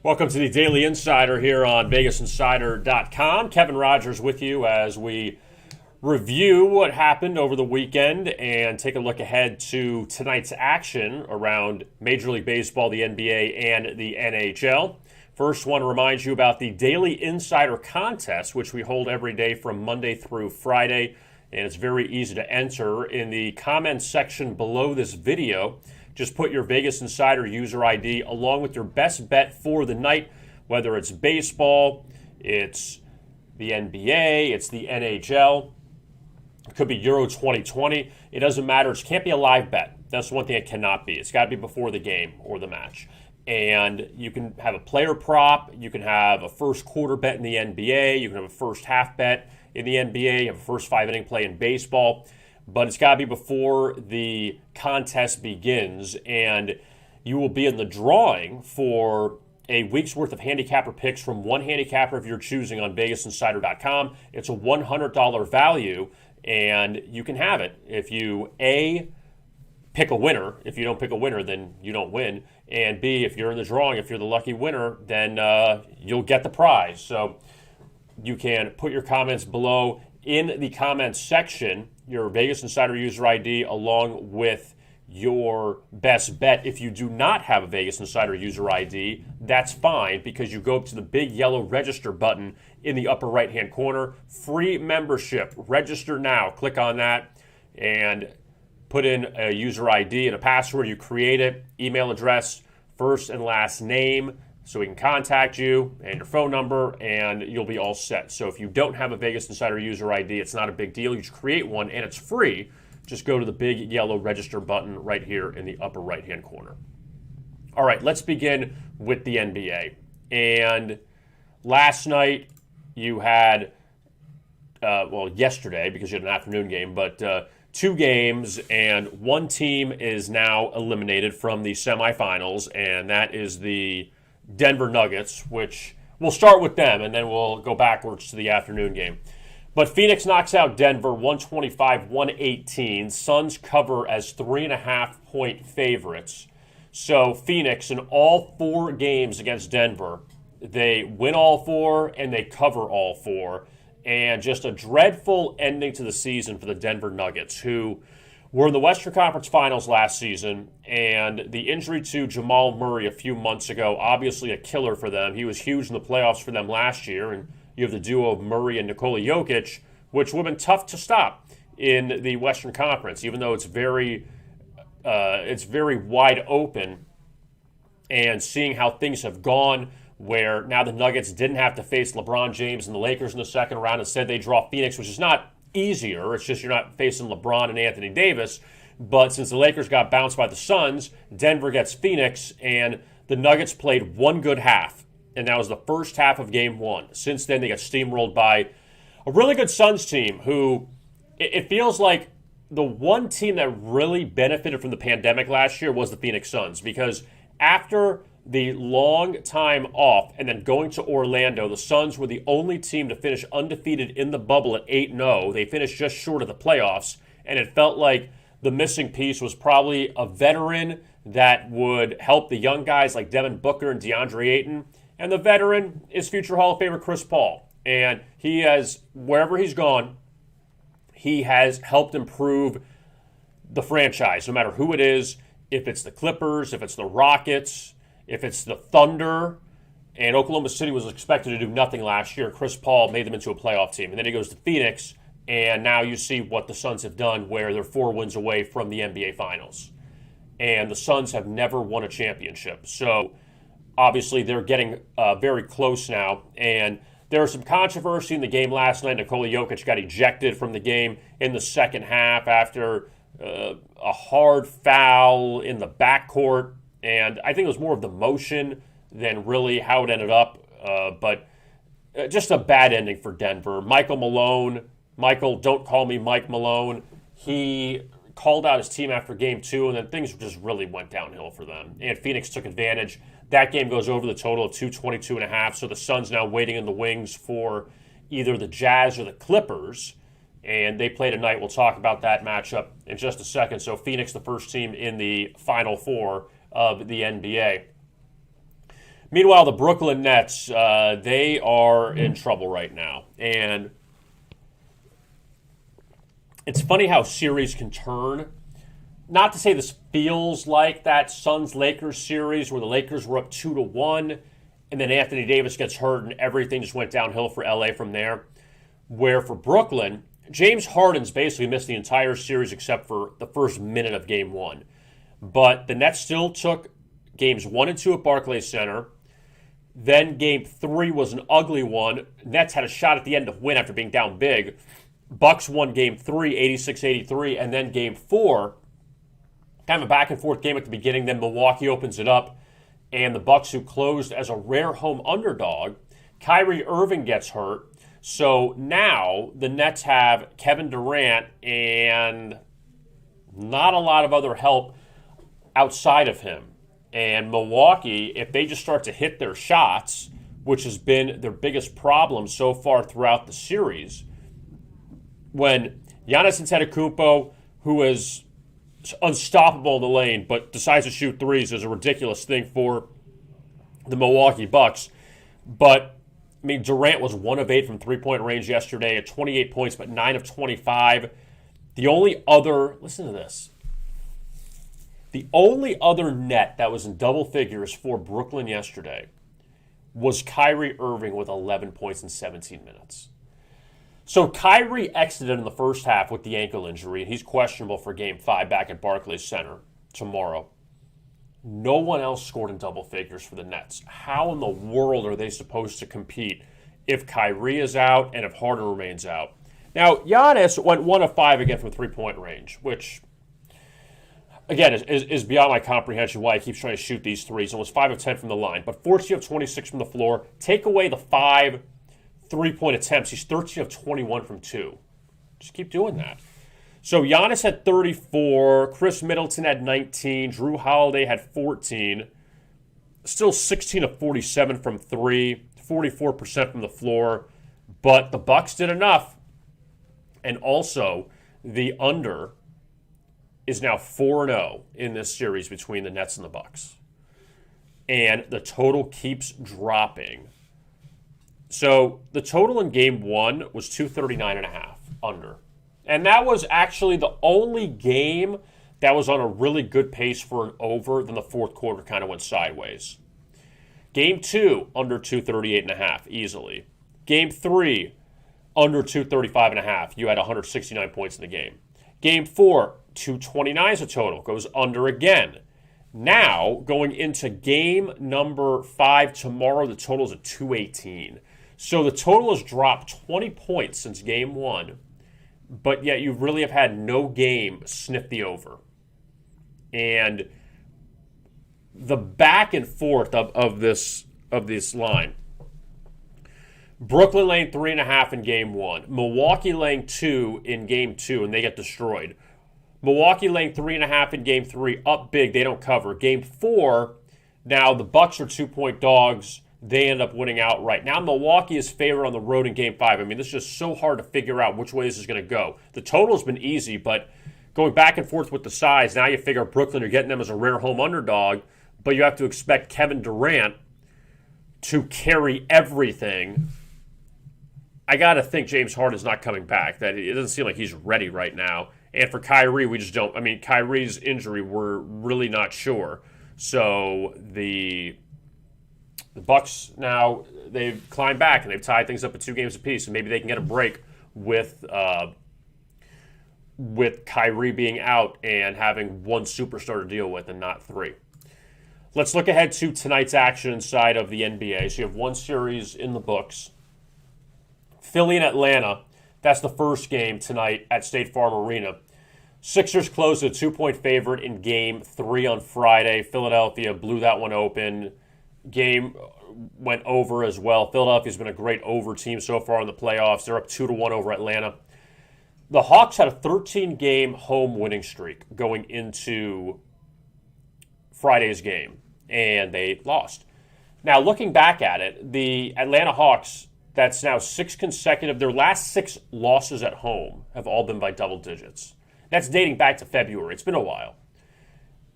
Welcome to the Daily Insider here on VegasInsider.com. Kevin Rogers with you as we review what happened over the weekend and take a look ahead to tonight's action around Major League Baseball, the NBA, and the NHL. First, want to remind you about the Daily Insider contest, which we hold every day from Monday through Friday, and it's very easy to enter. In the comments section below this video, just put your Vegas Insider user ID along with your best bet for the night, whether it's baseball, it's the NBA, it's the NHL, it could be Euro 2020. It doesn't matter. It can't be a live bet. That's one thing it cannot be. It's got to be before the game or the match. And you can have a player prop. You can have a first quarter bet in the NBA. You can have a first half bet in the NBA. You have a first 5-inning play in baseball. But it's got to be before the contest begins, and you will be in the drawing for a week's worth of handicapper picks from one handicapper of your choosing on VegasInsider.com. It's a $100 value, and you can have it if you, A, pick a winner. If you don't pick a winner, then you don't win. And B, if you're in the drawing, if you're the lucky winner, then you'll get the prize. So you can put your comments below in the comments section, your Vegas Insider user ID along with your best bet. If you do not have a Vegas Insider user ID, that's fine, because you go up to the big yellow register button in the upper right-hand corner. Free membership. Register now. Click on that and put in a user ID and a password. You create it, email address, first and last name, so we can contact you, and your phone number, and you'll be all set. So if you don't have a Vegas Insider user ID, it's not a big deal. You just create one, and it's free. Just go to the big yellow register button right here in the upper right-hand corner. All right, let's begin with the NBA. And last night you had, yesterday, because you had an afternoon game, but two games, and one team is now eliminated from the semifinals, and that is the Denver Nuggets, which we'll start with them, and then we'll go backwards to the afternoon game. But Phoenix knocks out Denver 125-118. Suns cover as 3.5-point favorites. So Phoenix, in all four games against Denver, they win all four and they cover all four. And just a dreadful ending to the season for the Denver Nuggets, who were in the Western Conference Finals last season, and the injury to Jamal Murray a few months ago, obviously a killer for them. He was huge in the playoffs for them last year, and you have the duo of Murray and Nikola Jokic, which would have been tough to stop in the Western Conference, even though it's very wide open. And seeing how things have gone, where now the Nuggets didn't have to face LeBron James and the Lakers in the second round. Instead, they draw Phoenix, which is not easier. It's just you're not facing LeBron and Anthony Davis. But since the Lakers got bounced by the Suns, Denver gets Phoenix, and the Nuggets played one good half, and that was the first half of game one. Since then, they got steamrolled by a really good Suns team who, it feels like the one team that really benefited from the pandemic last year was the Phoenix Suns, because after the long time off and then going to Orlando, the Suns were the only team to finish undefeated in the bubble at 8-0. They finished just short of the playoffs, and it felt like the missing piece was probably a veteran that would help the young guys like Devin Booker and DeAndre Ayton. And the veteran is future Hall of Famer Chris Paul. And he has, wherever he's gone, he has helped improve the franchise, no matter who it is, if it's the Clippers, if it's the Rockets, if it's the Thunder. And Oklahoma City was expected to do nothing last year. Chris Paul made them into a playoff team. And then he goes to Phoenix, and now you see what the Suns have done, where they're 4 wins away from the NBA Finals. And the Suns have never won a championship. So obviously they're getting very close now. And there was some controversy in the game last night. Nikola Jokic got ejected from the game in the second half after a hard foul in the backcourt. And I think it was more of the motion than really how it ended up. But just a bad ending for Denver. Michael, don't call me Mike Malone. He called out his team after game 2, and then things just really went downhill for them. And Phoenix took advantage. That game goes over the total of 222.5, so the Suns now waiting in the wings for either the Jazz or the Clippers. And they play tonight. We'll talk about that matchup in just a second. So Phoenix, the first team in the Final Four of the NBA. Meanwhile, the Brooklyn Nets, they are in trouble right now. And it's funny how series can turn. Not to say this feels like that Suns-Lakers series where the Lakers were up 2-1, and then Anthony Davis gets hurt and everything just went downhill for LA from there. Where for Brooklyn, James Harden's basically missed the entire series except for the first minute of Game 1. But the Nets still took Games 1 and 2 at Barclays Center. Then Game 3 was an ugly one. Nets had a shot at the end to win after being down big. Bucks won Game 3, 86-83, and then Game 4, kind of a back-and-forth game at the beginning. Then Milwaukee opens it up, and the Bucks, who closed as a rare home underdog, Kyrie Irving gets hurt. So now the Nets have Kevin Durant and not a lot of other help outside of him. And Milwaukee, if they just start to hit their shots, which has been their biggest problem so far throughout the series, when Giannis Antetokounmpo, who is unstoppable in the lane but decides to shoot threes, is a ridiculous thing for the Milwaukee Bucks. But I mean, Durant was 1 of 8 from three-point range yesterday at 28 points, but 9 of 25. The only other, listen to this, the only other net that was in double figures for Brooklyn yesterday was Kyrie Irving with 11 points in 17 minutes. So Kyrie exited in the first half with the ankle injury, and he's questionable for Game 5 back at Barclays Center tomorrow. No one else scored in double figures for the Nets. How in the world are they supposed to compete if Kyrie is out and if Harden remains out? Now, Giannis went 1 of 5 again from three-point range, which, again, is beyond my comprehension why he keeps trying to shoot these threes, and was 5 of 10 from the line. But 14 of 26 from the floor. Take away the 5 three-point attempts. He's 13 of 21 from 2. Just keep doing that. So Giannis had 34, Chris Middleton had 19, Drew Holiday had 14, still 16 of 47 from 3, 44% from the floor, but the Bucks did enough. And also, the under is now 4-0 in this series between the Nets and the Bucks. And the total keeps dropping. So the total in Game 1 was 239.5 under. And that was actually the only game that was on a really good pace for an over. Then the fourth quarter kind of went sideways. Game 2, under 238.5, easily. Game 3, under 235.5. You had 169 points in the game. Game 4, 229 is a total. Goes under again. Now, going into game number 5 tomorrow, the total is at 218. So the total has dropped 20 points since Game 1. But yet you really have had no game sniff the over. And the back and forth of this line. Brooklyn laying 3.5 in Game 1. Milwaukee laying 2 in Game 2, and they get destroyed. Milwaukee laying 3.5 in Game 3, up big, they don't cover. Game 4, now the Bucks are 2-point dogs. They end up winning outright. Now Milwaukee is favored on the road in Game 5. I mean, this is just so hard to figure out which way this is going to go. The total's been easy, but going back and forth with the sides, now you figure Brooklyn, you're getting them as a rare home underdog, but you have to expect Kevin Durant to carry everything. I got to think James Harden's not coming back. That it doesn't seem like he's ready right now. And for Kyrie, we just don't. I mean, Kyrie's injury, we're really not sure. So the Bucks now, they've climbed back and they've tied things up at 2 games apiece, and maybe they can get a break with Kyrie being out and having one superstar to deal with and not 3. Let's look ahead to tonight's action inside of the NBA. So you have one series in the books. Philly and Atlanta, that's the first game tonight at State Farm Arena. Sixers closed a 2-point favorite in Game 3 on Friday. Philadelphia blew that one open. Game went over as well. Philadelphia's been a great over team so far in the playoffs. They're up 2-1 over Atlanta. The Hawks had a 13-game home winning streak going into Friday's game, and they lost. Now, looking back at it, the Atlanta Hawks, that's now 6 consecutive. Their last 6 losses at home have all been by double digits. That's dating back to February. It's been a while.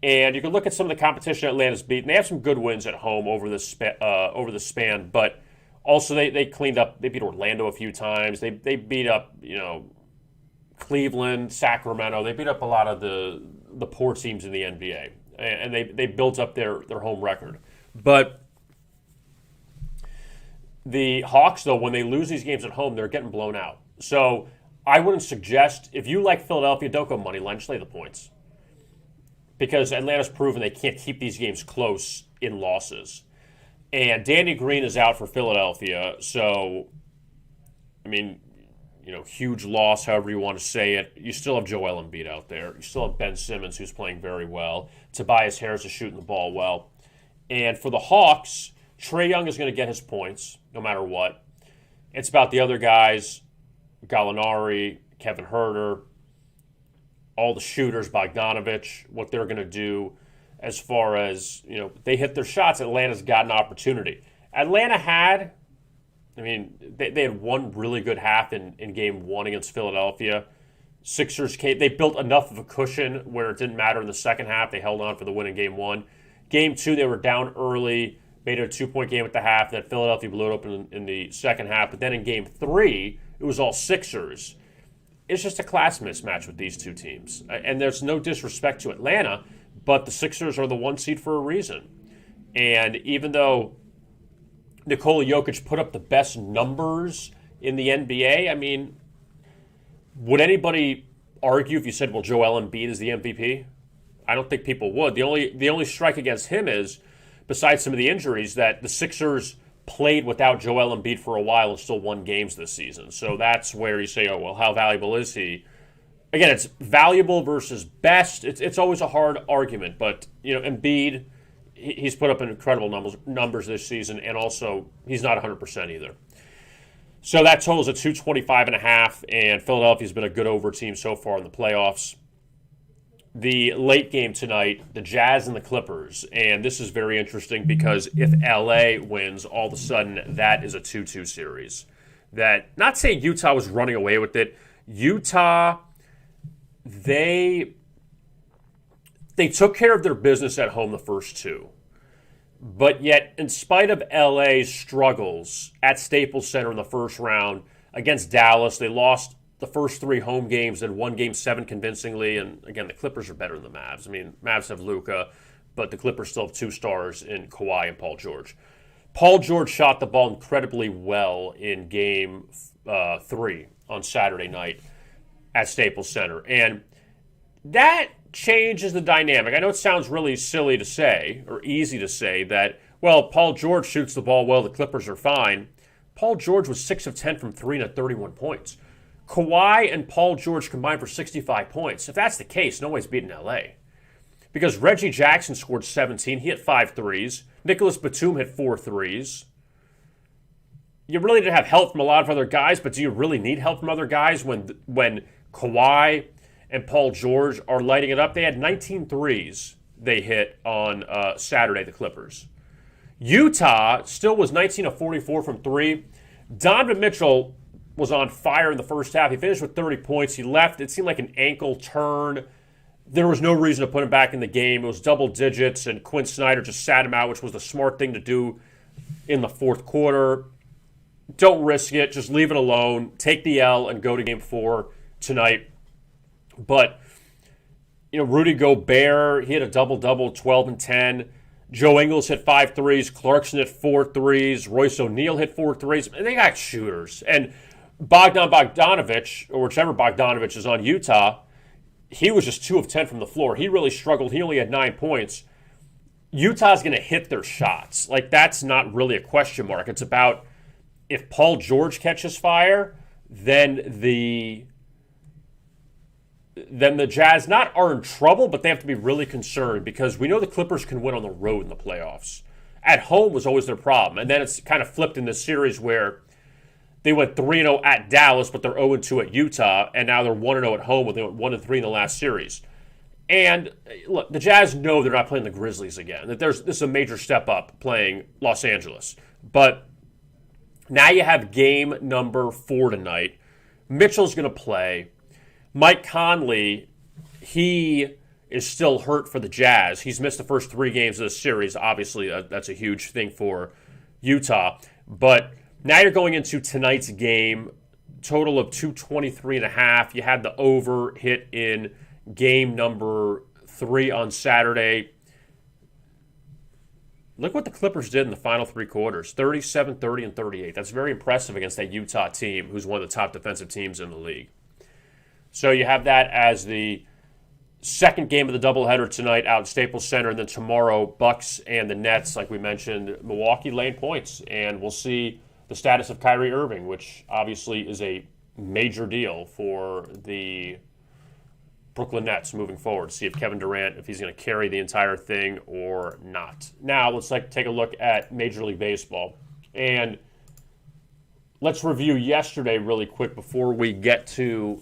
And you can look at some of the competition Atlanta's beaten. They have some good wins at home over the span, but also they cleaned up. They beat Orlando a few times. They beat up Cleveland, Sacramento. They beat up a lot of the poor teams in the NBA, and they built up their home record. But the Hawks, though, when they lose these games at home, they're getting blown out. So I wouldn't suggest, if you like Philadelphia, don't go money line, just lay the points. Because Atlanta's proven they can't keep these games close in losses. And Danny Green is out for Philadelphia, so, I mean, huge loss, however you want to say it. You still have Joel Embiid out there. You still have Ben Simmons, who's playing very well. Tobias Harris is shooting the ball well. And for the Hawks, Trae Young is going to get his points, no matter what. It's about the other guys, Gallinari, Kevin Huerter, all the shooters, Bogdanovich, what they're going to do as far as, they hit their shots. Atlanta's got an opportunity. Atlanta had, they had one really good half in game one against Philadelphia. Sixers came, they built enough of a cushion where it didn't matter in the second half. They held on for the win in game one. Game two, they were down early, made it a 2-point game at the half. Then Philadelphia blew it open in the second half. But then in game three, it was all Sixers. It's just a class mismatch with these two teams. And there's no disrespect to Atlanta, but the Sixers are the one seed for a reason. And even though Nikola Jokic put up the best numbers in the NBA, would anybody argue if you said, well, Joel Embiid is the MVP? I don't think people would. The only strike against him is, besides some of the injuries, that the Sixers played without Joel Embiid for a while and still won games this season. So that's where you say, oh, well, how valuable is he? Again, it's valuable versus best. It's always a hard argument. But, Embiid, he's put up incredible numbers this season, and also he's not 100% either. So that totals at 225.5, and Philadelphia's been a good over team so far in the playoffs. The late game tonight, the Jazz and the Clippers, and this is very interesting because if LA wins, all of a sudden that is a 2-2 series. That, not saying Utah was running away with it. Utah, they took care of their business at home the first two. But yet, in spite of LA's struggles at Staples Center in the first round against Dallas, they lost the first three home games and won Game 7 convincingly. And again, the Clippers are better than the Mavs. Mavs have Luka, but the Clippers still have two stars in Kawhi and Paul George. Paul George shot the ball incredibly well in Game 3 on Saturday night at Staples Center. And that changes the dynamic. I know it sounds really silly to say, or easy to say, that, well, Paul George shoots the ball well, the Clippers are fine. Paul George was 6 of 10 from 3 and had 31 points. Kawhi and Paul George combined for 65 points. If that's the case, nobody's beating LA. Because Reggie Jackson scored 17. He hit 5 threes. Nicholas Batum hit 4 threes. You really didn't have help from a lot of other guys, but do you really need help from other guys when Kawhi and Paul George are lighting it up? They had 19 threes they hit on Saturday, the Clippers. Utah still was 19 of 44 from 3. Donovan Mitchell was on fire in the first half. He finished with 30 points. He left. It seemed like an ankle turn. There was no reason to put him back in the game. It was double digits, and Quinn Snyder just sat him out, which was the smart thing to do in the fourth quarter. Don't risk it. Just leave it alone. Take the L and go to Game 4 tonight. But, Rudy Gobert, he hit a double-double, 12 and 10. Joe Ingles hit 5 threes. Clarkson hit 4 threes. Royce O'Neal hit 4 threes. And they got shooters. And Bogdanovich, or whichever Bogdanovich is on Utah, he was just 2 of 10 from the floor. He really struggled. He only had 9 points. Utah's going to hit their shots. That's not really a question mark. It's about if Paul George catches fire, then the Jazz not are in trouble, but they have to be really concerned because we know the Clippers can win on the road in the playoffs. At home was always their problem. And then it's kind of flipped in this series where they went 3-0 at Dallas, but they're 0-2 at Utah, and now they're 1-0 at home when they went 1-3 in the last series. And look, the Jazz know they're not playing the Grizzlies again. That this is a major step up playing Los Angeles. But now you have game number 4 tonight. Mitchell's going to play. Mike Conley, he is still hurt for the Jazz. He's missed the first 3 games of the series. Obviously, that's a huge thing for Utah. But now you're going into tonight's game, total of 223.5. You had the over hit in game number 3 on Saturday. Look what the Clippers did in the final 3 quarters, 37, 30, and 38. That's very impressive against that Utah team, who's one of the top defensive teams in the league. So you have that as the second game of the doubleheader tonight out at Staples Center, and then tomorrow, Bucks and the Nets, like we mentioned, Milwaukee laying points. And we'll see the status of Kyrie Irving, which obviously is a major deal for the Brooklyn Nets moving forward. See if Kevin Durant, if he's going to carry the entire thing or not. Now, let's take a look at Major League Baseball. And let's review yesterday really quick before we get to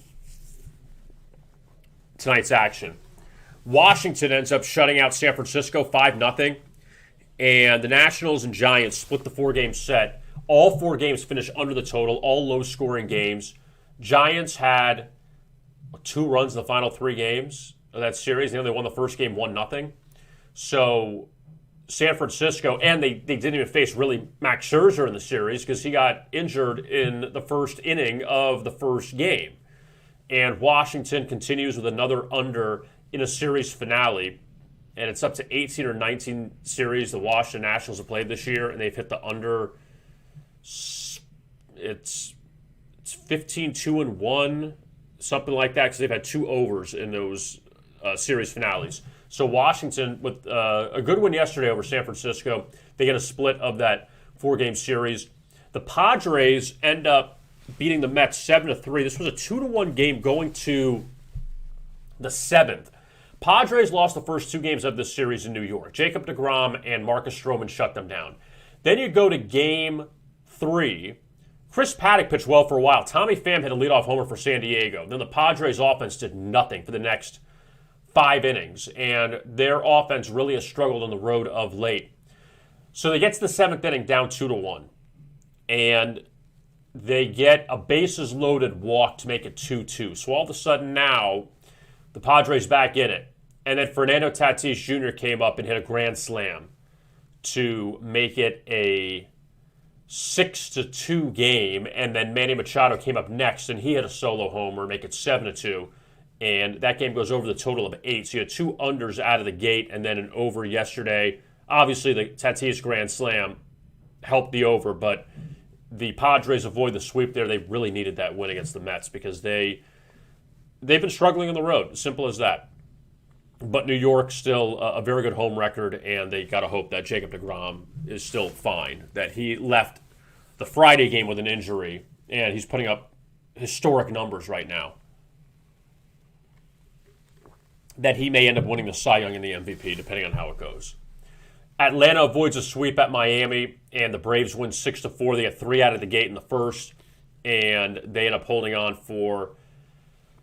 tonight's action. Washington ends up shutting out San Francisco 5-0. And the Nationals and Giants split the 4-game set. All 4 games finished under the total, all low-scoring games. Giants had 2 runs in the final 3 games of that series. They only won the first game 1-0. So San Francisco, and they didn't even face really Max Scherzer in the series because he got injured in the first inning of the first game. And Washington continues with another under in a series finale. And it's up to 18 or 19 series the Washington Nationals have played this year, and they've hit the under. It's 15-2-1, something like that, because they've had 2 overs in those series finales. So Washington, with a good win yesterday over San Francisco, they get a split of that 4-game series. The Padres end up beating the Mets 7-3. This was a 2-1 game going to the 7th. Padres lost the first 2 games of this series in New York. Jacob deGrom and Marcus Stroman shut them down. Then you go to game 3. Chris Paddock pitched well for a while. Tommy Pham hit a leadoff homer for San Diego. Then the Padres offense did nothing for the next 5 innings, and their offense really has struggled on the road of late. So they get to the 7th inning down 2-1, and they get a bases-loaded walk to make it 2-2. So all of a sudden now, the Padres back in it. And then Fernando Tatis Jr. came up and hit a grand slam to make it a 6-2 game. And then Manny Machado came up next, and he hit a solo homer, make it 7-2. And that game goes over the total of 8. So you had 2 unders out of the gate and then an over yesterday. Obviously, the Tatis grand slam helped the over, but the Padres avoid the sweep there. They really needed that win against the Mets because they've been struggling on the road. Simple as that. But New York still a very good home record, and they got to hope that Jacob deGrom is still fine, that he left the Friday game with an injury, and he's putting up historic numbers right now, that he may end up winning the Cy Young and the MVP, depending on how it goes. Atlanta avoids a sweep at Miami, and the Braves win 6-4. They get 3 out of the gate in the first, and they end up holding on for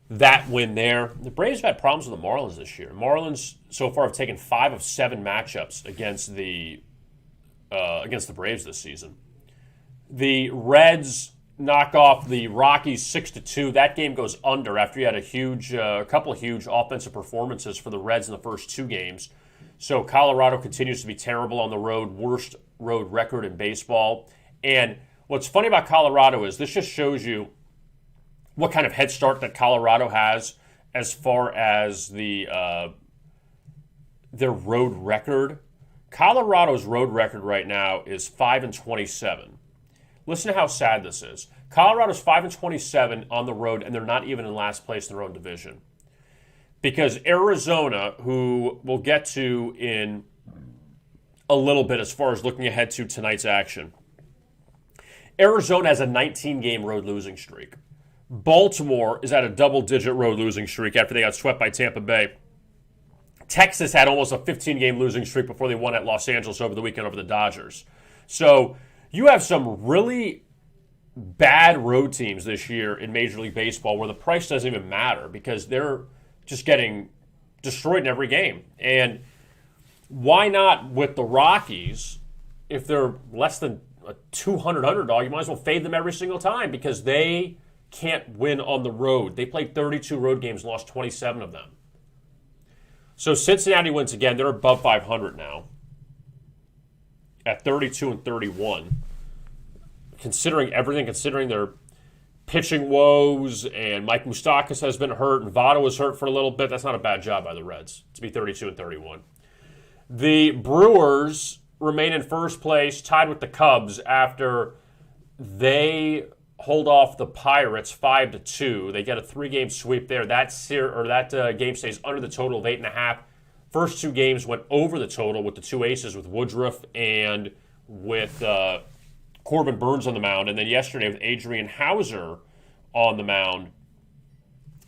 that win there. The Braves have had problems with the Marlins this year. Marlins so far have taken 5 of 7 matchups against the Braves this season. The Reds knock off the Rockies 6-2. That game goes under after you had a couple of huge offensive performances for the Reds in the first 2 games. So Colorado continues to be terrible on the road, worst road record in baseball. And what's funny about Colorado is this just shows you what kind of head start that Colorado has as far as their road record. Colorado's road record right now is 5-27. Listen to how sad this is. Colorado's 5-27 on the road, and they're not even in last place in their own division. Because Arizona, who we'll get to in a little bit as far as looking ahead to tonight's action, Arizona has a 19-game road losing streak. Baltimore is at a double-digit road losing streak after they got swept by Tampa Bay. Texas had almost a 15-game losing streak before they won at Los Angeles over the weekend over the Dodgers. So you have some really bad road teams this year in Major League Baseball where the price doesn't even matter because they're just getting destroyed in every game. And why not with the Rockies, if they're less than a 200 underdog, you might as well fade them every single time because they can't win on the road. They played 32 road games, lost 27 of them. So Cincinnati wins again. They're above 500 now at 32-31. Considering everything, considering their pitching woes, and Mike Moustakas has been hurt, and Votto was hurt for a little bit, that's not a bad job by the Reds to be 32-31. The Brewers remain in first place, tied with the Cubs after they hold off the Pirates 5-2. They get a 3-game sweep there. That game stays under the total of 8.5. First 2 games went over the total with the 2 aces, with Woodruff and with Corbin Burns on the mound. And then yesterday with Adrian Hauser on the mound,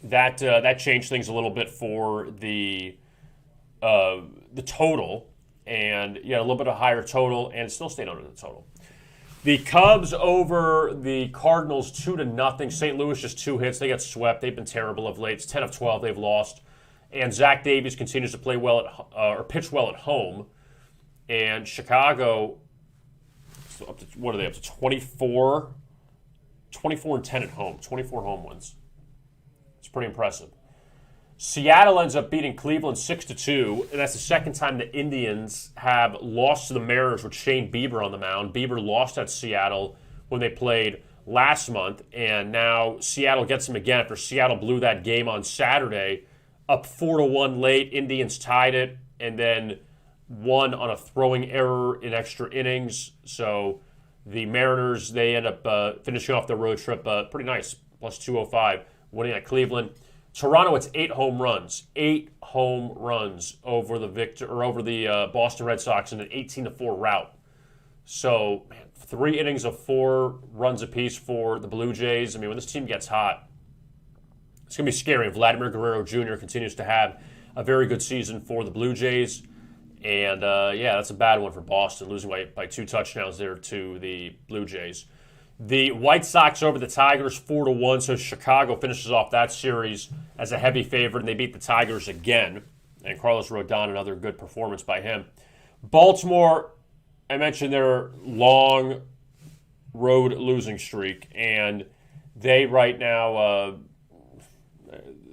that changed things a little bit for the total. And a little bit of a higher total, and it still stayed under the total. The Cubs over the Cardinals 2-0. St. Louis just 2 hits. They got swept. They've been terrible of late. It's 10 of 12 they've lost. And Zach Davies continues to play well or pitch well at home. And Chicago, what are they up to? 24 and 10 at home. 24 home wins. It's pretty impressive. Seattle ends up beating Cleveland 6-2, and that's the second time the Indians have lost to the Mariners with Shane Bieber on the mound. Bieber lost at Seattle when they played last month, and now Seattle gets him again after Seattle blew that game on Saturday, up 4-1 late. Indians tied it, and then won on a throwing error in extra innings. So the Mariners, they end up finishing off their road trip pretty nice, plus 205, winning at Cleveland. Toronto, it's 8 home runs. 8 home runs over the Boston Red Sox in an 18-4 rout. So, 3 innings of 4 runs apiece for the Blue Jays. I mean, when this team gets hot, it's going to be scary. And Vladimir Guerrero Jr. continues to have a very good season for the Blue Jays. And, that's a bad one for Boston, losing by 2 touchdowns there to the Blue Jays. The White Sox over the Tigers 4-1, so Chicago finishes off that series as a heavy favorite, and they beat the Tigers again. And Carlos Rodon, another good performance by him. Baltimore, I mentioned their long road losing streak, and they right now,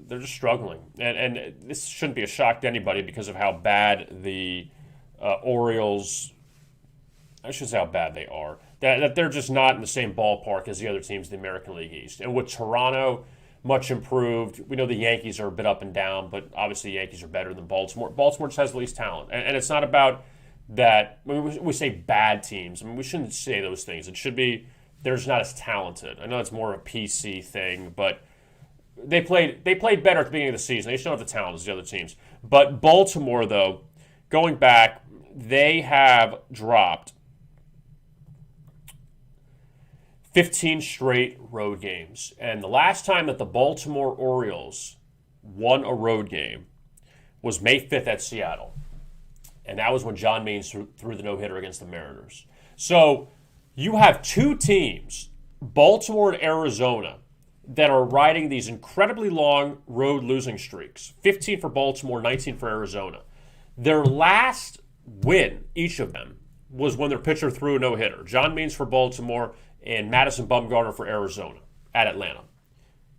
they're just struggling. And this shouldn't be a shock to anybody because of how bad the Orioles, I shouldn't say how bad they are, that they're just not in the same ballpark as the other teams in the American League East. And with Toronto, much improved. We know the Yankees are a bit up and down, but obviously the Yankees are better than Baltimore. Baltimore just has the least talent. And it's not about that. When we say bad teams, I mean, we shouldn't say those things. It should be they're just not as talented. I know it's more a PC thing, but they played better at the beginning of the season. They just don't have the talent as the other teams. But Baltimore, though, going back, they have dropped 15 straight road games. And the last time that the Baltimore Orioles won a road game was May 5th at Seattle. And that was when John Means threw the no-hitter against the Mariners. So you have 2 teams, Baltimore and Arizona, that are riding these incredibly long road losing streaks. 15 for Baltimore, 19 for Arizona. Their last win, each of them, was when their pitcher threw a no-hitter. John Means for Baltimore and Madison Bumgarner for Arizona at Atlanta.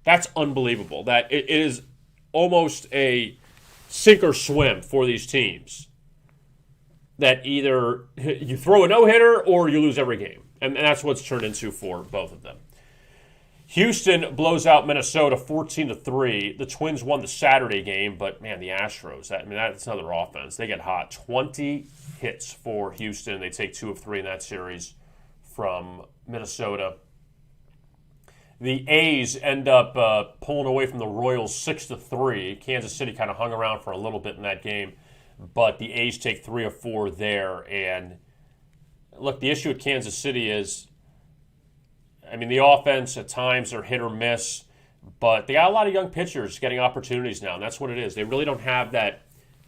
That's unbelievable. That it is almost a sink or swim for these teams. That either you throw a no-hitter or you lose every game. And that's what's turned into for both of them. Houston blows out Minnesota 14-3. The Twins won the Saturday game, but man, the Astros, that's another offense. They get hot. 20 hits for Houston. They take 2 of 3 in that series from Minnesota. The A's end up pulling away from the Royals 6-3. Kansas City kind of hung around for a little bit in that game, but the A's take 3 of 4 there. And look, the issue at Kansas City is, the offense at times are hit or miss, but they got a lot of young pitchers getting opportunities now, and that's what it is. They really don't have that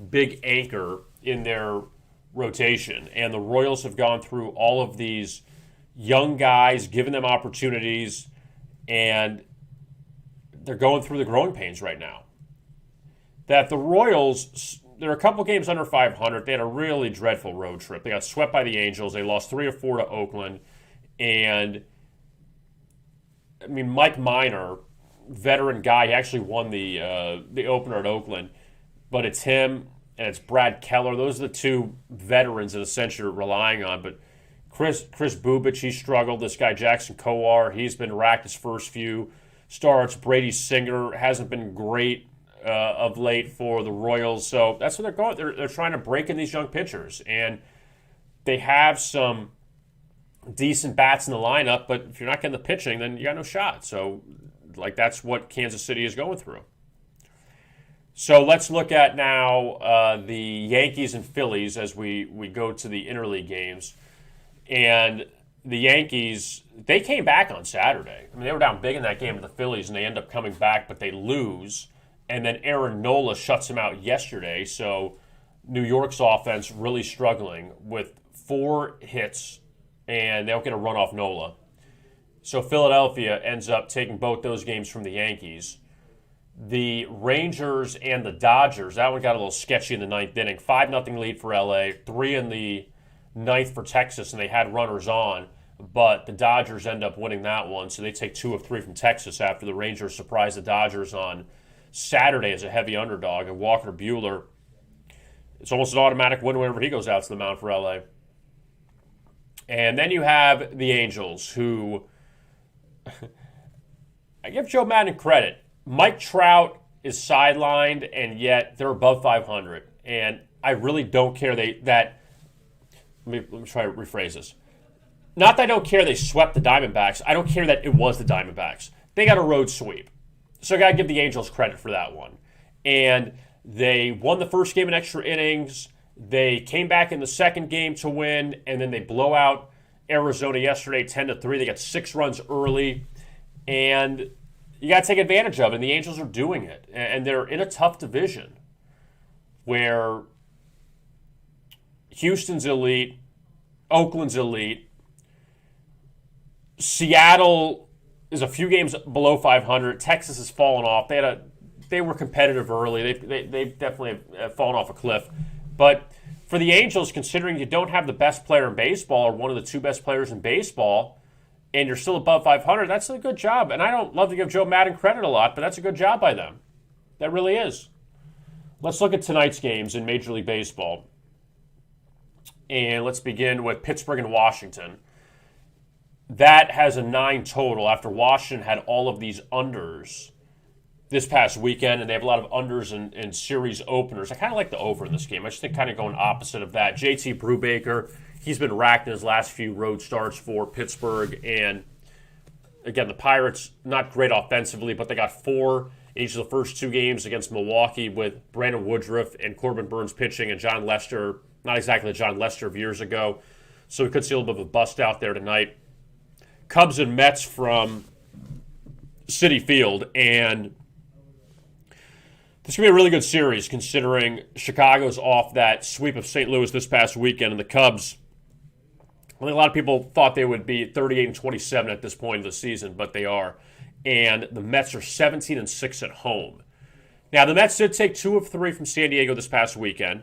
big anchor in their rotation, and the Royals have gone through all of these young guys, giving them opportunities, and they're going through the growing pains right now. That the Royals, they're a couple games under 500. They had a really dreadful road trip. They got swept by the Angels. They lost 3 of 4 to Oakland. And, Mike Minor, veteran guy, he actually won the opener at Oakland. But it's him, and it's Brad Keller. Those are the two veterans that essentially are relying on. But Chris Bubich, he struggled. This guy Jackson Kowar, he's been racked his first few starts. Brady Singer hasn't been great of late for the Royals. So that's what they're going. They're trying to break in these young pitchers, and they have some decent bats in the lineup. But if you're not getting the pitching, then you got no shot. So that's what Kansas City is going through. So let's look at now the Yankees and Phillies as we go to the interleague games. And the Yankees, they came back on Saturday. I mean, they were down big in that game to the Phillies, and they end up coming back, but they lose. And then Aaron Nola shuts them out yesterday. So New York's offense really struggling with 4 hits, and they don't get a run off Nola. So Philadelphia ends up taking both those games from the Yankees. The Rangers and the Dodgers, that one got a little sketchy in the 9th inning. 5-0 lead for LA, 3 in the 9th for Texas, and they had runners on. But the Dodgers end up winning that one, so they take 2 of 3 from Texas after the Rangers surprised the Dodgers on Saturday as a heavy underdog. And Walker Buehler, it's almost an automatic win whenever he goes out to the mound for LA. And then you have the Angels, who I give Joe Madden credit. Mike Trout is sidelined, and yet they're above 500. And I really don't care let me try to rephrase this. Not that I don't care they swept the Diamondbacks. I don't care that it was the Diamondbacks. They got a road sweep. So I got to give the Angels credit for that one. And they won the first game in extra innings. They came back in the second game to win, and then they blow out Arizona yesterday 10-3. They got 6 runs early. And you got to take advantage of it, and the Angels are doing it. And they're in a tough division where Houston's elite, Oakland's elite, Seattle is a few games below 500. Texas has fallen off. They were competitive early. They definitely have fallen off a cliff. But for the Angels, considering you don't have the best player in baseball or one of the 2 best players in baseball, and you're still above 500, that's a good job. And I don't love to give Joe Madden credit a lot, but that's a good job by them. That really is. Let's look at tonight's games in Major League Baseball. And let's begin with Pittsburgh and Washington. That has a 9 total after Washington had all of these unders this past weekend, and they have a lot of unders in series openers. I kind of like the over in this game. I just think kind of going opposite of that. JT Brubaker, he's been racked in his last few road starts for Pittsburgh. And, again, the Pirates, not great offensively, but they got 4 in each of the first 2 games against Milwaukee with Brandon Woodruff and Corbin Burns pitching and John Lester, not exactly the John Lester of years ago. So we could see a little bit of a bust out there tonight. Cubs and Mets from Citi Field, and this is going to be a really good series considering Chicago's off that sweep of St. Louis this past weekend, and the Cubs, I think a lot of people thought they would be 38-27 at this point of the season, but they are. And the Mets are 17-6 at home. Now, the Mets did take 2 of 3 from San Diego this past weekend.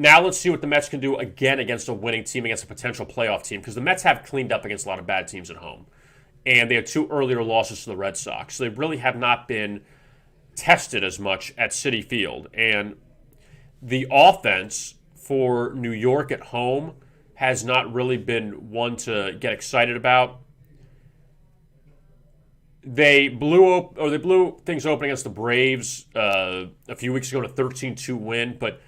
Now let's see what the Mets can do again against a winning team, against a potential playoff team, because the Mets have cleaned up against a lot of bad teams at home. And they had 2 earlier losses to the Red Sox. So they really have not been tested as much at Citi Field. And the offense for New York at home has not really been one to get excited about. They blew things open against the Braves a few weeks ago in a 13-2 win, but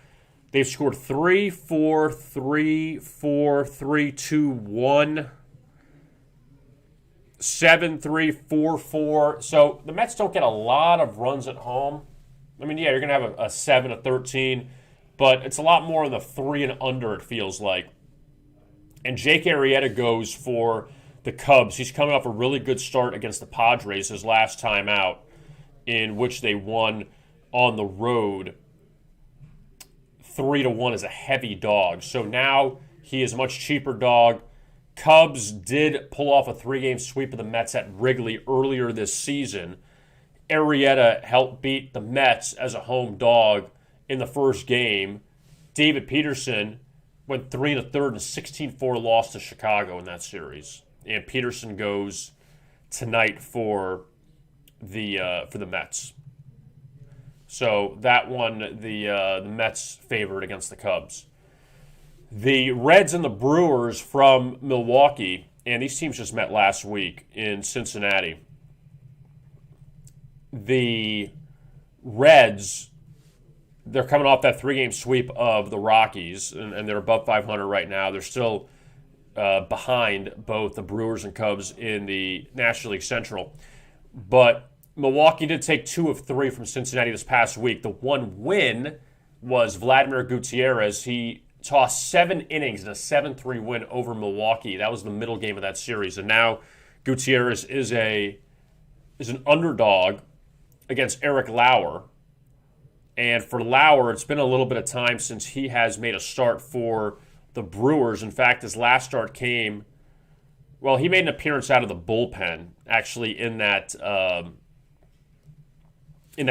they've scored 3-4, 3-4, 3-2-1, 7-3, 4-4. So the Mets don't get a lot of runs at home. I mean, yeah, you're going to have a 7, a 13, but it's a lot more in the 3 and under, it feels like. And Jake Arrieta goes for the Cubs. He's coming off a really good start against the Padres his last time out, in which they won on the road 3-1 as a heavy dog. So now he is a much cheaper dog. Cubs did pull off a 3-game sweep of the Mets at Wrigley earlier this season. Arrieta helped beat the Mets as a home dog in the first game. David Peterson went 3 1/3 and a 16-4 loss to Chicago in that series. And Peterson goes tonight for the Mets. So that one, the Mets favored against the Cubs. The Reds and the Brewers from Milwaukee, and these teams just met last week in Cincinnati. The Reds, they're coming off that 3-game sweep of the Rockies, and they're above 500 right now. They're still behind both the Brewers and Cubs in the National League Central. But Milwaukee did take 2 of 3 from Cincinnati this past week. The one win was Vladimir Gutierrez. He tossed 7 innings in a 7-3 win over Milwaukee. That was the middle game of that series. And now Gutierrez is an underdog against Eric Lauer. And for Lauer, it's been a little bit of time since he has made a start for the Brewers. In fact, his last start came, well, he made an appearance out of the bullpen, actually, in that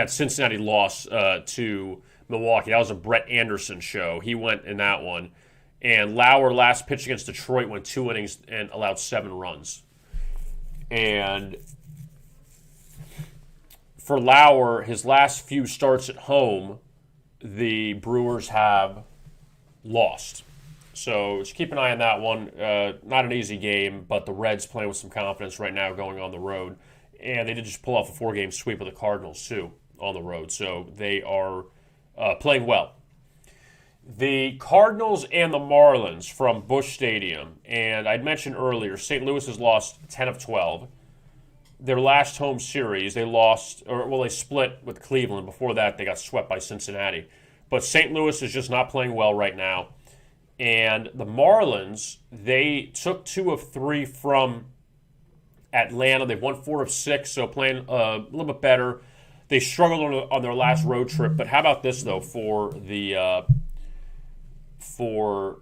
Cincinnati loss to Milwaukee. That was a Brett Anderson show. He went in that one. And Lauer, last pitch against Detroit, went 2 innings and allowed 7 runs. And for Lauer, his last few starts at home, the Brewers have lost. So just keep an eye on that one. Not an easy game, but the Reds playing with some confidence right now going on the road. And they did just pull off a 4-game sweep of the Cardinals, too, on the road. So they are playing well. The Cardinals and the Marlins from Busch Stadium. And I'd mentioned earlier, St. Louis has lost 10 of 12. Their last home series, they split with Cleveland. Before that, they got swept by Cincinnati. But St. Louis is just not playing well right now. And the Marlins, they took 2 of 3 from Atlanta. They've won 4 of 6, so playing a little bit better. They struggled on their last road trip. But how about this, though, for the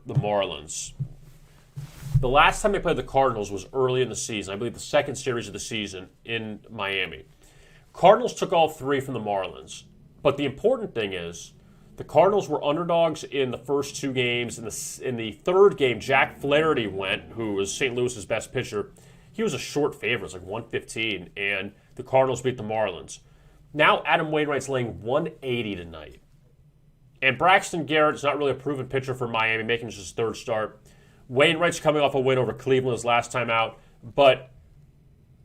Marlins? The last time they played the Cardinals was early in the season. I believe the second series of the season in Miami. Cardinals took all 3 from the Marlins. But the important thing is the Cardinals were underdogs in the first 2 games. In the third game, Jack Flaherty went, who was St. Louis's best pitcher. He was a short favorite. It was like 115, and the Cardinals beat the Marlins. Now Adam Wainwright's laying 180 tonight. And Braxton Garrett's not really a proven pitcher for Miami, making just his 3rd start. Wainwright's coming off a win over Cleveland his last time out. But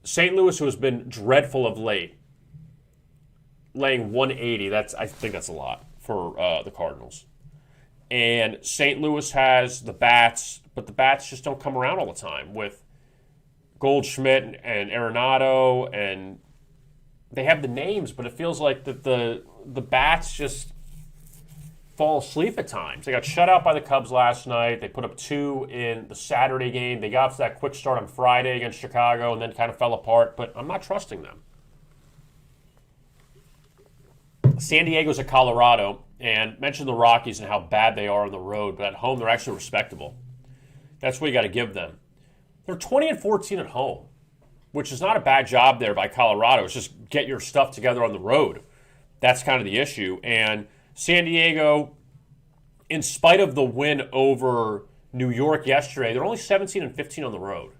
St. Louis, who has been dreadful of late, laying 180, I think that's a lot for the Cardinals. And St. Louis has the bats, but the bats just don't come around all the time with Goldschmidt and Arenado, and they have the names, but it feels like that the bats just fall asleep at times. They got shut out by the Cubs last night. They put up 2 in the Saturday game. They got off to that quick start on Friday against Chicago and then kind of fell apart, but I'm not trusting them. San Diego's at Colorado, and mentioned the Rockies and how bad they are on the road, but at home they're actually respectable. That's what you got to give them. They're 20-14 at home, which is not a bad job there by Colorado. It's just get your stuff together on the road. That's kind of the issue. And San Diego, in spite of the win over New York yesterday, they're only 17-15 on the road.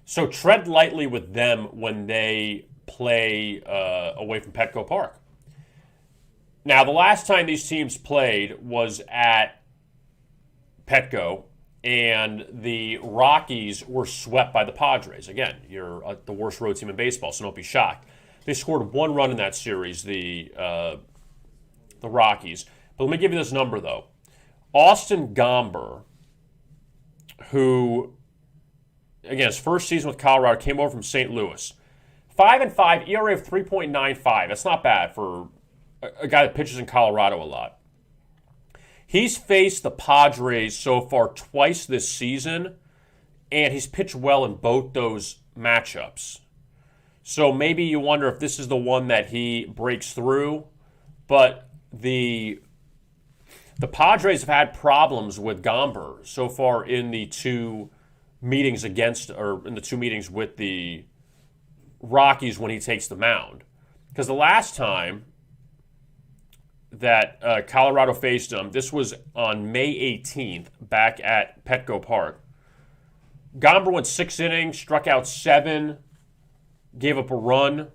So tread lightly with them when they play away from Petco Park. Now, the last time these teams played was at Petco, and the Rockies were swept by the Padres. Again, you're the worst road team in baseball, so don't be shocked. They scored 1 run in that series, the Rockies. But let me give you this number, though. Austin Gomber, who, again, his first season with Colorado, came over from St. Louis. 5-5, ERA of 3.95. That's not bad for a guy that pitches in Colorado a lot. He's faced the Padres so far twice this season, and he's pitched well in both those matchups. So maybe you wonder if this is the one that he breaks through. But the Padres have had problems with Gomber so far in the 2 meetings with the Rockies when he takes the mound. Because the last time that Colorado faced him, this was on May 18th back at Petco Park. Gomber went 6 innings, struck out 7, gave up a run,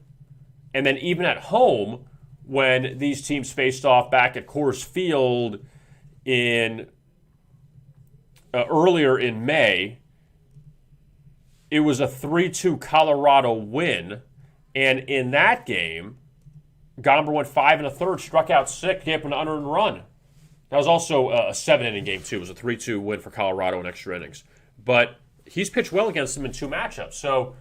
and then even at home when these teams faced off back at Coors Field in earlier in May, it was a 3-2 Colorado win. And in that game, Gomber went 5 1/3, struck out 6, gave up an unearned run. That was also a 7-inning game, too. It was a 3-2 win for Colorado in extra innings. But he's pitched well against them in 2 matchups. So,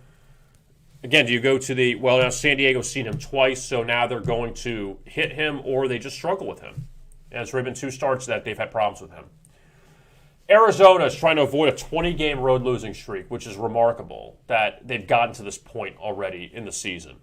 again, do you go to now San Diego's seen him twice, so now they're going to hit him, or they just struggle with him. And it's already been 2 starts that they've had problems with him. Arizona is trying to avoid a 20-game road losing streak, which is remarkable that they've gotten to this point already in the season.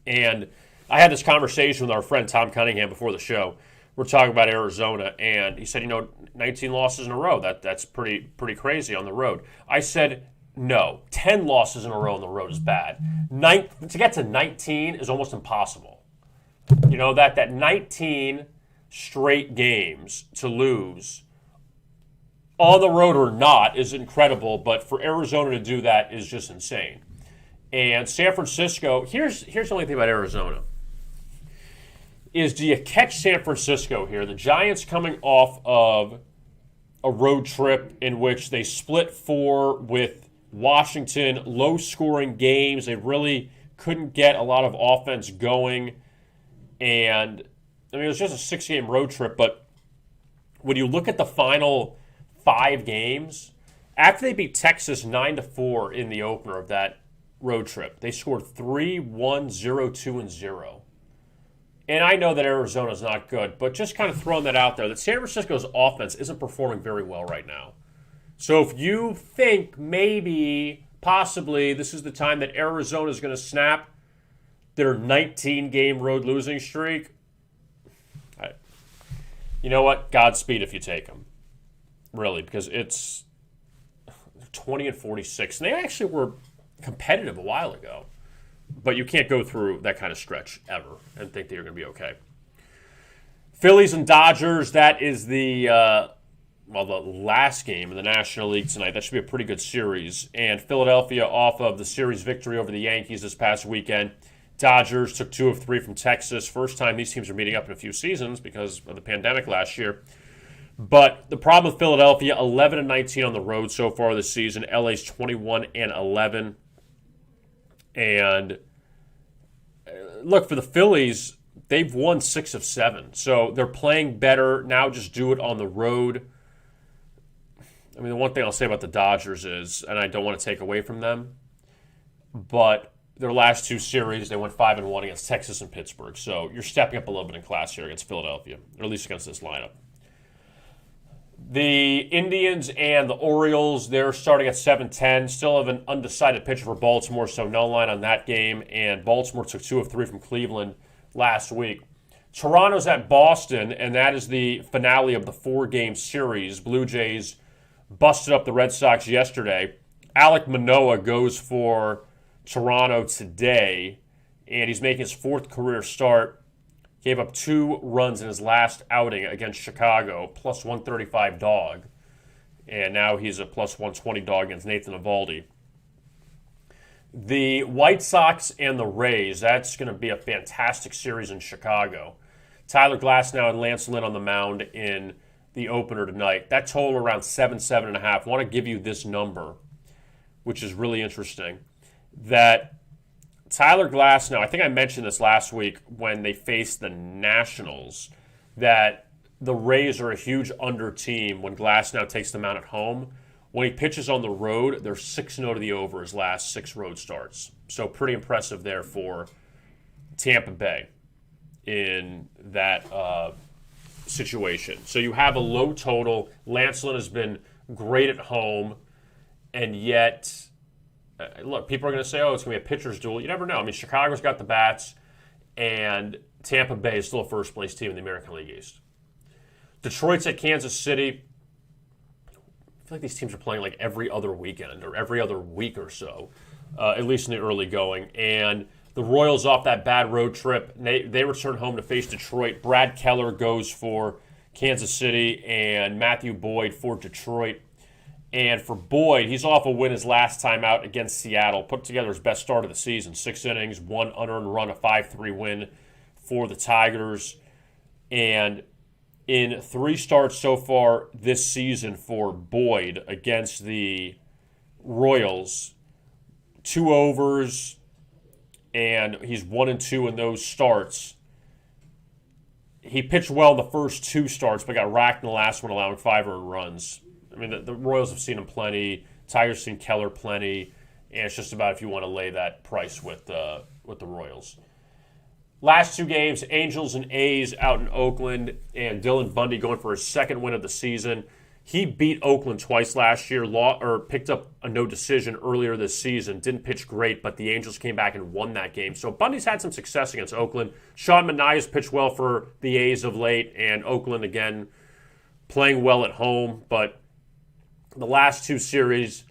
And I had this conversation with our friend Tom Cunningham before the show. We're talking about Arizona, and he said, 19 losses in a row. That's pretty crazy on the road. I said, no, 10 losses in a row on the road is bad. To get to 19 is almost impossible. That 19 straight games to lose on the road or not is incredible, but for Arizona to do that is just insane. And San Francisco, here's the only thing about Arizona, is do you catch San Francisco here? The Giants coming off of a road trip in which they split 4 with Washington, low-scoring games. They really couldn't get a lot of offense going. And, it was just a 6-game road trip, but when you look at the final 5 games, after they beat Texas 9-4 in the opener of that road trip, they scored 3-1, 0-2, and 0. And I know that Arizona's not good, but just kind of throwing that out there, that San Francisco's offense isn't performing very well right now. So if you think maybe, possibly, this is the time that Arizona is going to snap their 19-game road losing streak, you know what? Godspeed if you take them. Really, because it's 20-46. And they actually were competitive a while ago. But you can't go through that kind of stretch ever and think that you're going to be okay. Phillies and Dodgers, that is the last game in the National League tonight. That should be a pretty good series. And Philadelphia off of the series victory over the Yankees this past weekend. Dodgers took 2 of 3 from Texas. First time these teams are meeting up in a few seasons because of the pandemic last year. But the problem with Philadelphia, 11-19 on the road so far this season. LA's 21-11. And look, for the Phillies, they've won 6 of 7. So they're playing better. Now just do it on the road. The one thing I'll say about the Dodgers is, and I don't want to take away from them, but their last 2 series, they went 5-1 against Texas and Pittsburgh. So you're stepping up a little bit in class here against Philadelphia, or at least against this lineup. The Indians and the Orioles, they're starting at 7-10. Still have an undecided pitcher for Baltimore, so no line on that game. And Baltimore took 2 of 3 from Cleveland last week. Toronto's at Boston, and that is the finale of the 4-game series. Blue Jays busted up the Red Sox yesterday. Alek Manoah goes for Toronto today, and he's making his 4th career start. Gave up 2 runs in his last outing against Chicago, plus 135 dog. And now he's a plus 120 dog against Nathan Eovaldi. The White Sox and the Rays, that's going to be a fantastic series in Chicago. Tyler Glasnow and Lance Lynn on the mound in the opener tonight. That total around 7.5. I want to give you this number, which is really interesting. That Tyler Glasnow, I think I mentioned this last week when they faced the Nationals, that the Rays are a huge under team when Glasnow takes them out at home. When he pitches on the road, they're 6-0 to the over his last 6 road starts. So pretty impressive there for Tampa Bay in that situation. So you have a low total. Lance Lynn has been great at home, and yet... look, people are going to say, it's going to be a pitcher's duel. You never know. Chicago's got the bats, and Tampa Bay is still a first-place team in the American League East. Detroit's at Kansas City. I feel like these teams are playing like every other weekend or every other week or so, at least in the early going. And the Royals off that bad road trip, they return home to face Detroit. Brad Keller goes for Kansas City, and Matthew Boyd for Detroit. And for Boyd, he's off a win his last time out against Seattle. Put together his best start of the season. 6 innings, 1 unearned run, a 5-3 win for the Tigers. And in 3 starts so far this season for Boyd against the Royals, 2 overs, and he's 1-2 in those starts. He pitched well in the first 2 starts, but got racked in the last one, allowing 5 earned runs. I mean, the Royals have seen him plenty. Tigers seen Keller plenty, and it's just about if you want to lay that price with the Royals. Last 2 games, Angels and A's out in Oakland, and Dylan Bundy going for his 2nd win of the season. He beat Oakland twice last year, picked up a no decision earlier this season. Didn't pitch great, but the Angels came back and won that game. So Bundy's had some success against Oakland. Sean Manaea's pitched well for the A's of late, and Oakland, again, playing well at home. But the last 2 series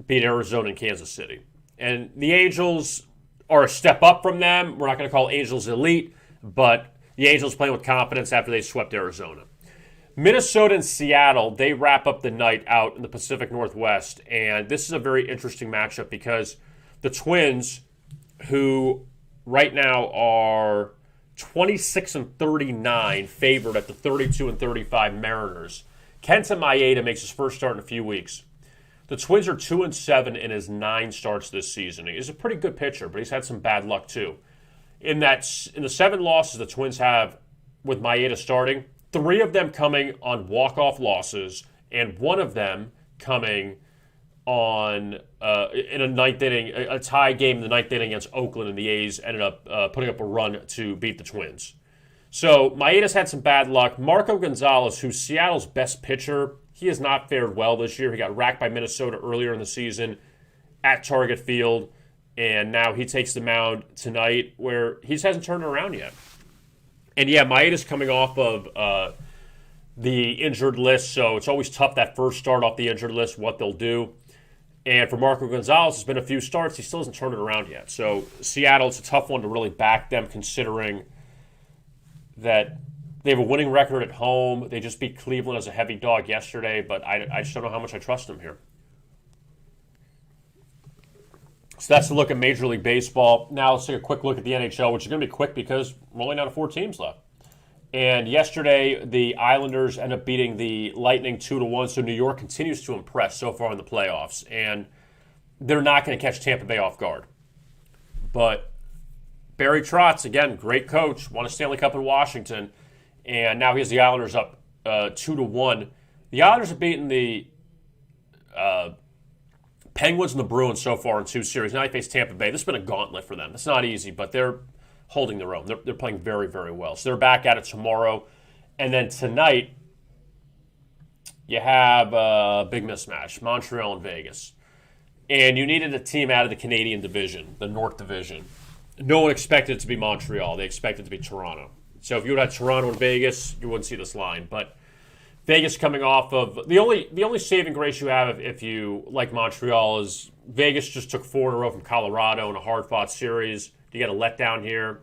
beat Arizona and Kansas City. And the Angels are a step up from them. We're not going to call Angels elite, but the Angels playing with confidence after they swept Arizona. Minnesota and Seattle, they wrap up the night out in the Pacific Northwest, and this is a very interesting matchup because the Twins, who right now are 26-39, favored at the 32-35 Mariners. Kenta Maeda makes his first start in a few weeks. The Twins are 2-7 in his 9 starts this season. He's a pretty good pitcher, but he's had some bad luck too. In the 7 losses the Twins have with Maeda starting, 3 of them coming on walk-off losses, and 1 of them coming on in a ninth inning, a tie game in the 9th inning against Oakland, and the A's ended up putting up a run to beat the Twins. So Maeda's had some bad luck. Marco Gonzalez, who's Seattle's best pitcher, he has not fared well this year. He got racked by Minnesota earlier in the season at Target Field, and now he takes the mound tonight where he hasn't turned it around yet. And yeah, Maeda's coming off of the injured list, so it's always tough that first start off the injured list, what they'll do. And for Marco Gonzalez, it's been a few starts. He still hasn't turned it around yet. So Seattle, it's a tough one to really back them considering that they have a winning record at home. They just beat Cleveland as a heavy dog yesterday, but I just don't know how much I trust them here. So that's the look at Major League Baseball. Now let's take a quick look at the NHL, which is going to be quick because we're only down to 4 teams left. And yesterday, the Islanders end up beating the Lightning 2-1, so New York continues to impress so far in the playoffs. And they're not going to catch Tampa Bay off guard. But Barry Trotz, again, great coach, won a Stanley Cup in Washington, and now he has the Islanders up 2-1. The Islanders have beaten the Penguins and the Bruins so far in 2 series. Now they face Tampa Bay. This has been a gauntlet for them. It's not easy, but they're holding their own. They're playing very, very well. So they're back at it tomorrow. And then tonight, you have a big mismatch, Montreal and Vegas. And you needed a team out of the Canadian division, the North Division. No one expected it to be Montreal. They expected it to be Toronto. So if you would have Toronto and Vegas, you wouldn't see this line. But Vegas coming off of the only saving grace you have if you like Montreal is Vegas just took 4 in a row from Colorado in a hard-fought series. You get a letdown here.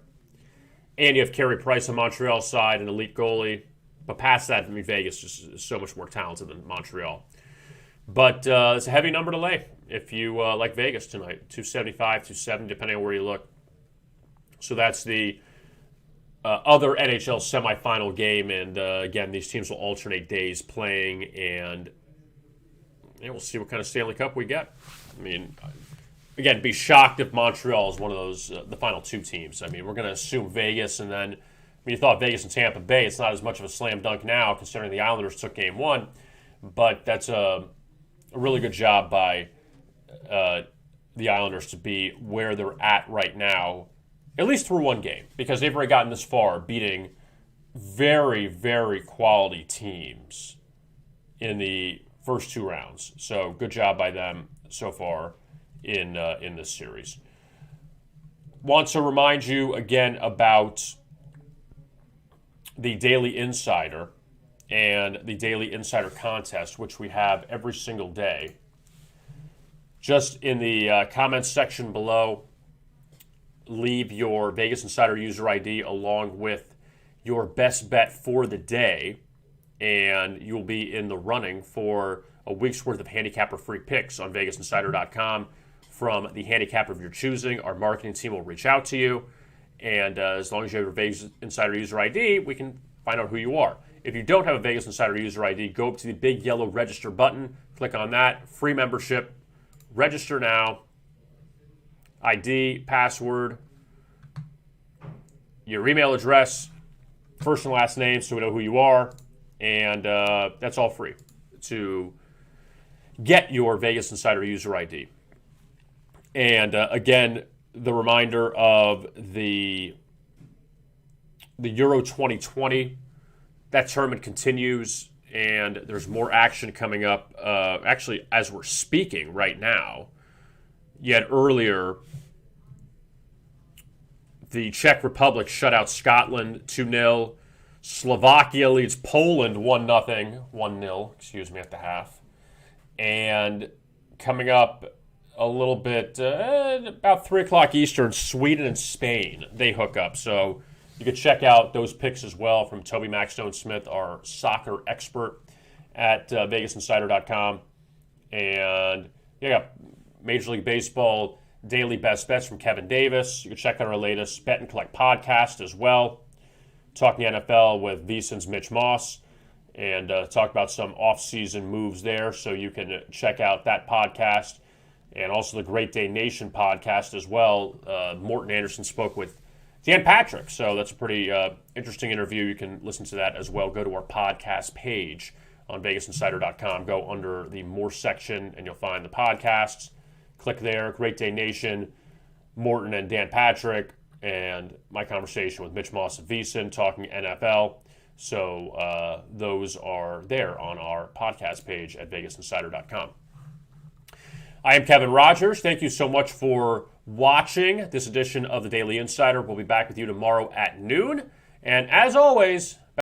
And you have Carey Price on Montreal's side, an elite goalie. But past that, I mean, Vegas is so much more talented than Montreal. But it's a heavy number to lay if you like Vegas tonight. 275, 270, depending on where you look. So that's the other NHL semifinal game. And again, these teams will alternate days playing. And we'll see what kind of Stanley Cup we get. I mean, again, be shocked if Montreal is one of those, the final 2 teams. I mean, we're going to assume Vegas, and then you thought Vegas and Tampa Bay. It's not as much of a slam dunk now, considering the Islanders took Game 1. But that's a really good job by the Islanders to be where they're at right now, at least through 1 game, because they've already gotten this far, beating very, very quality teams in the first 2 rounds. So good job by them so far in this series. Want to remind you again about the Daily Insider and the Daily Insider contest, which we have every single day. Just in the comments section below, leave your Vegas Insider user ID along with your best bet for the day, and you'll be in the running for a week's worth of handicapper free picks on VegasInsider.com. From the handicapper of your choosing. Our marketing team will reach out to you, And as long as you have your Vegas Insider user ID, we can find out who you are. If you don't have a Vegas Insider user ID, go up to the big yellow register button, click on that, free membership, register now, ID, password, your email address, first and last name so we know who you are, and that's all free to get your Vegas Insider user ID. And again, the reminder of the Euro 2020, that tournament continues, and there's more action coming up. Actually, as we're speaking right now, yet earlier, the Czech Republic shut out Scotland 2-0. Slovakia leads Poland 1-0, at the half. And coming up a little bit, about 3 o'clock Eastern, Sweden and Spain, they hook up. So you can check out those picks as well from Toby Maxstone-Smith, our soccer expert at VegasInsider.com. And Major League Baseball daily best bets from Kevin Davis. You can check out our latest Bet and Collect podcast as well. Talking NFL with VSiN's Mitch Moss, and talk about some off-season moves there. So you can check out that podcast, and also the Great Day Nation podcast as well. Morton Anderson spoke with Dan Patrick, so that's a pretty interesting interview. You can listen to that as well. Go to our podcast page on VegasInsider.com. Go under the More section, and you'll find the podcasts. Click there, Great Day Nation, Morton and Dan Patrick, and my conversation with Mitch Moss of VSiN talking NFL. So those are there on our podcast page at VegasInsider.com. I am Kevin Rogers. Thank you so much for watching this edition of the Daily Insider. We'll be back with you tomorrow at noon. And as always,